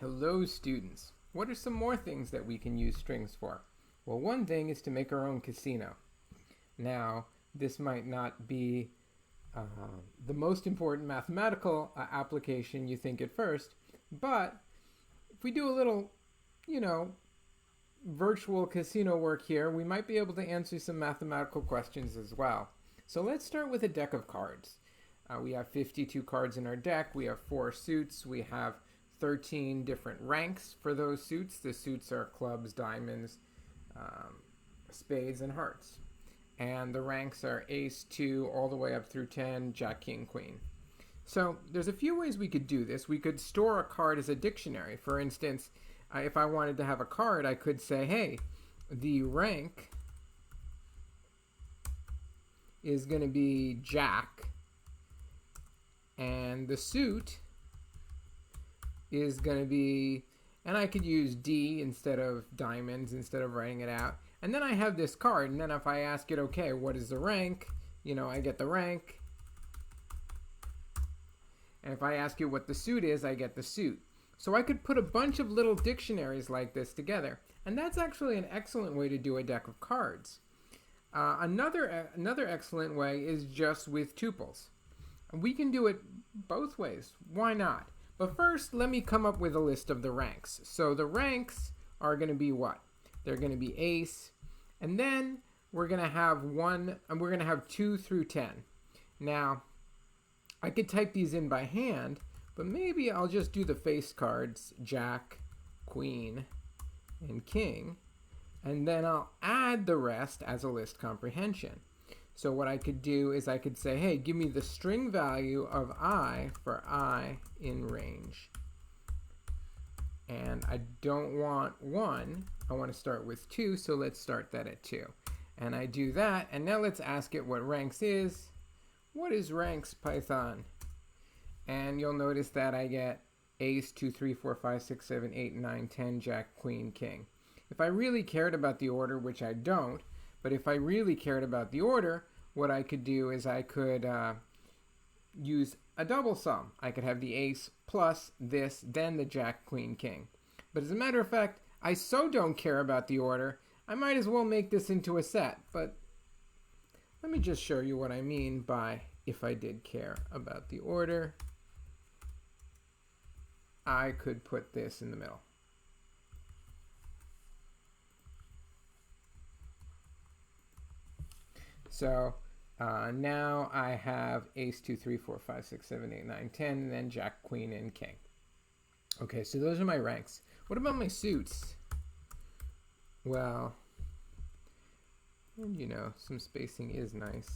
Hello students. What are some more things that we can use strings for? Well, one thing is to make our own casino. Now, this might not be the most important mathematical application you think at first, but if we do a little, virtual casino work here, we might be able to answer some mathematical questions as well. So let's start with a deck of cards. We have 52 cards in our deck. We have 4 suits. We have 13 different ranks for those suits. The suits are clubs, diamonds, spades, and hearts. And the ranks are ace, 2, all the way up through 10, jack, king, queen. So there's a few ways we could do this. We could store a card as a dictionary. For instance, if I wanted to have a card, I could say, hey, the rank is going to be jack, and the suit is going to be, and I could use D instead of diamonds, instead of writing it out. And then I have this card, and then if I ask it, okay, what is the rank? I get the rank. And if I ask you what the suit is, I get the suit. So I could put a bunch of little dictionaries like this together. And that's actually an excellent way to do a deck of cards. Another excellent way is just with tuples. We can do it both ways. Why not? But first, let me come up with a list of the ranks. So the ranks are going to be what? They're going to be ace, and then we're going to have 2 through 10. Now, I could type these in by hand, but maybe I'll just do the face cards, jack, queen, and king, and then I'll add the rest as a list comprehension. So what I could do is I could say, hey, give me the string value of I for I in range. And I don't want 1, I want to start with 2, so let's start that at 2. And I do that, and now let's ask it what ranks is. What is ranks, Python? And you'll notice that I get ace, 2, 3, 4, 5, 6, 7, 8, 9, 10, jack, queen, king. If I really cared about the order, which I don't, but if I really cared about the order, what I could do is I could use a double sum. I could have the ace plus this, then the jack, queen, king. But as a matter of fact, I so don't care about the order, I might as well make this into a set. But let me just show you what I mean by if I did care about the order. I could put this in the middle. So now I have ace, 2, 3, 4, 5, 6, 7, 8, 9, 10, and then jack, queen, and king. Okay, so those are my ranks. What about my suits? Well, some spacing is nice.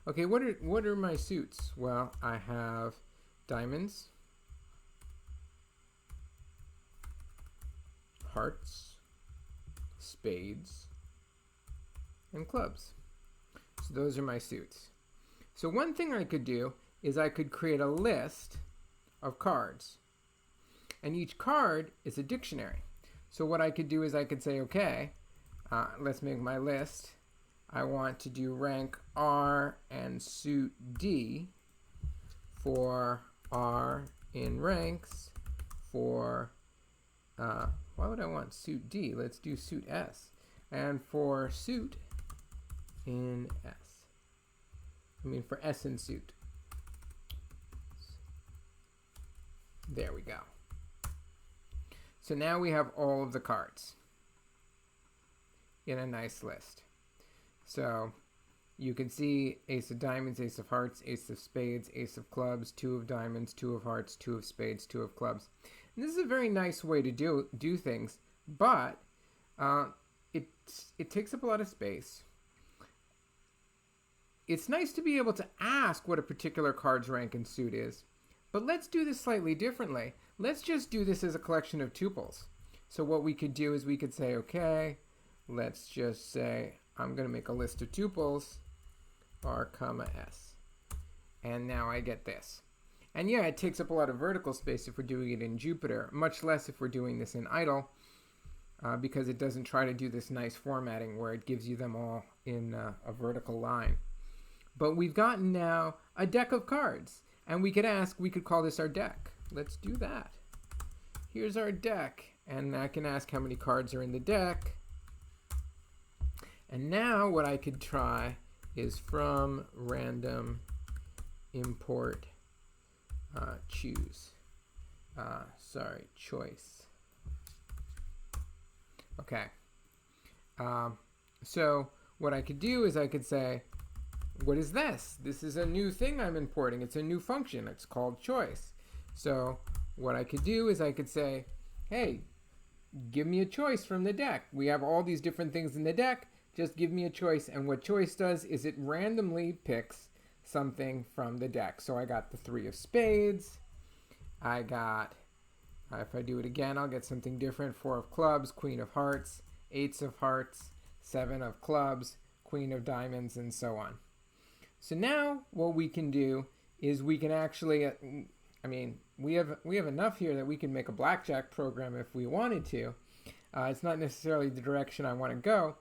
Okay, what are my suits? Well, I have diamonds, hearts, spades, and clubs. So those are my suits. So one thing I could do is I could create a list of cards. And each card is a dictionary. So what I could do is I could say, okay, let's make my list. I want to do rank R and suit D for R in ranks for, why would I want suit D? Let's do suit S. And for suit in S. For S in suit. There we go. So now we have all of the cards in a nice list. So you can see ace of diamonds, ace of hearts, ace of spades, ace of clubs, 2 of diamonds, 2 of hearts, 2 of spades, 2 of clubs. And this is a very nice way to do things, but it takes up a lot of space. It's nice to be able to ask what a particular card's rank and suit is, but let's do this slightly differently. Let's just do this as a collection of tuples. So what we could do is we could say, okay, let's just say I'm going to make a list of tuples, R, comma, S. And now I get this. And yeah, it takes up a lot of vertical space if we're doing it in Jupyter, much less if we're doing this in IDLE, because it doesn't try to do this nice formatting where it gives you them all in a vertical line. But we've gotten now a deck of cards, and we could call this our deck. Let's do that. here's our deck. And I can ask how many cards are in the deck. And now what I could try is from random import choose. Choice. Okay. So what I could do is I could say, what is this? This is a new thing I'm importing. It's a new function. It's called choice. So what I could do is I could say, hey, give me a choice from the deck. We have all these different things in the deck. Just give me a choice. And what choice does is it randomly picks something from the deck. So I got the 3 of spades. I got, if I do it again, I'll get something different. 4 of clubs, queen of hearts, 8s of hearts, 7 of clubs, queen of diamonds, and so on. So now what we can do is we can actually, we have enough here that we can make a blackjack program if we wanted to. It's not necessarily the direction I want to go.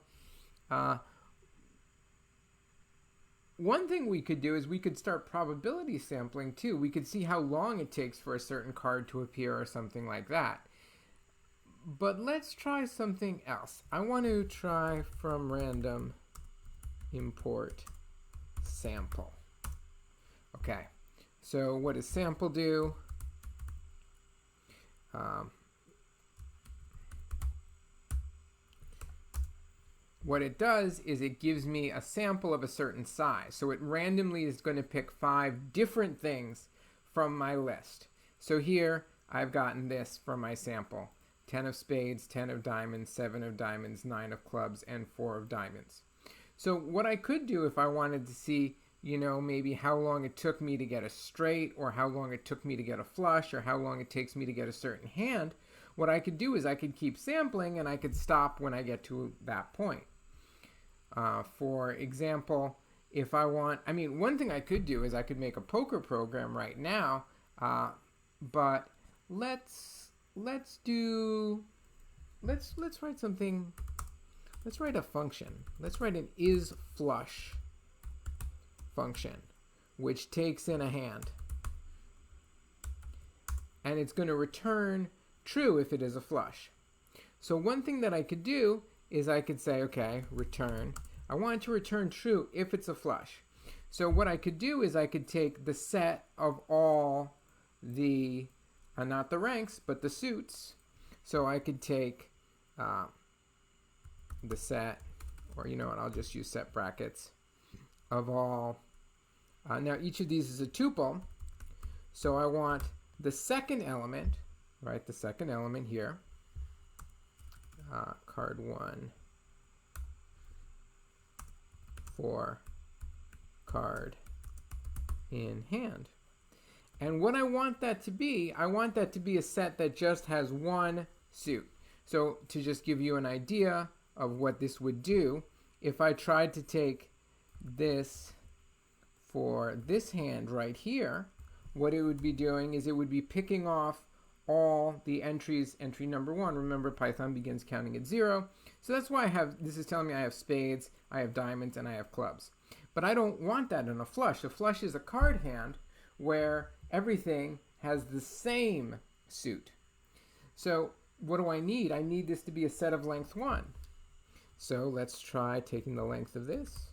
One thing we could do is we could start probability sampling too. We could see how long it takes for a certain card to appear or something like that. But let's try something else. I want to try from random import sample. Okay, so what does sample do? What it does is it gives me a sample of a certain size. So it randomly is going to pick 5 different things from my list. So here I've gotten this from my sample. 10 of spades, 10 of diamonds, 7 of diamonds, 9 of clubs, and 4 of diamonds. So what I could do if I wanted to see, maybe how long it took me to get a straight, or how long it took me to get a flush, or how long it takes me to get a certain hand, what I could do is I could keep sampling and I could stop when I get to that point. For example, if I want, one thing I could do is I could make a poker program right now, but let's write something. Let's write a function. Let's write an isFlush function, which takes in a hand, and it's going to return true if it is a flush. So one thing that I could do is I could say, okay, return. I want it to return true if it's a flush. So what I could do is I could take the set of all the, not the ranks, but the suits. So I could take the set, or you know what, I'll just use set brackets, of all. Now each of these is a tuple. So I want the second element, right, the second element here. Card 1 for card in hand. And what I want that to be a set that just has one suit. So to just give you an idea of what this would do, if I tried to take this for this hand right here, what it would be doing is it would be picking off all the entries. Entry number 1, remember Python begins counting at 0. So that's why this is telling me I have spades, I have diamonds, and I have clubs. But I don't want that in a flush. A flush is a card hand where everything has the same suit. So what do I need? I need this to be a set of length 1. So let's try taking the length of this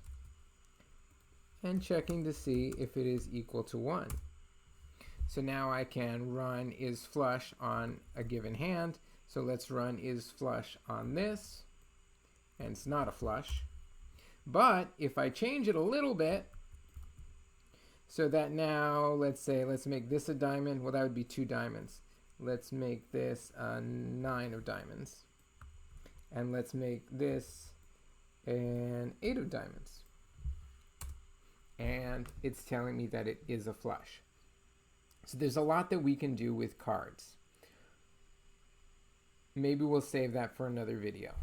and checking to see if it is equal to 1. So now I can run isFlush on a given hand. So let's run isFlush on this, and it's not a flush. But if I change it a little bit, so that now, let's make this a diamond. Well, that would be 2 diamonds. Let's make this a 9 of diamonds. And let's make this an 8 of diamonds. And it's telling me that it is a flush. So there's a lot that we can do with cards. Maybe we'll save that for another video.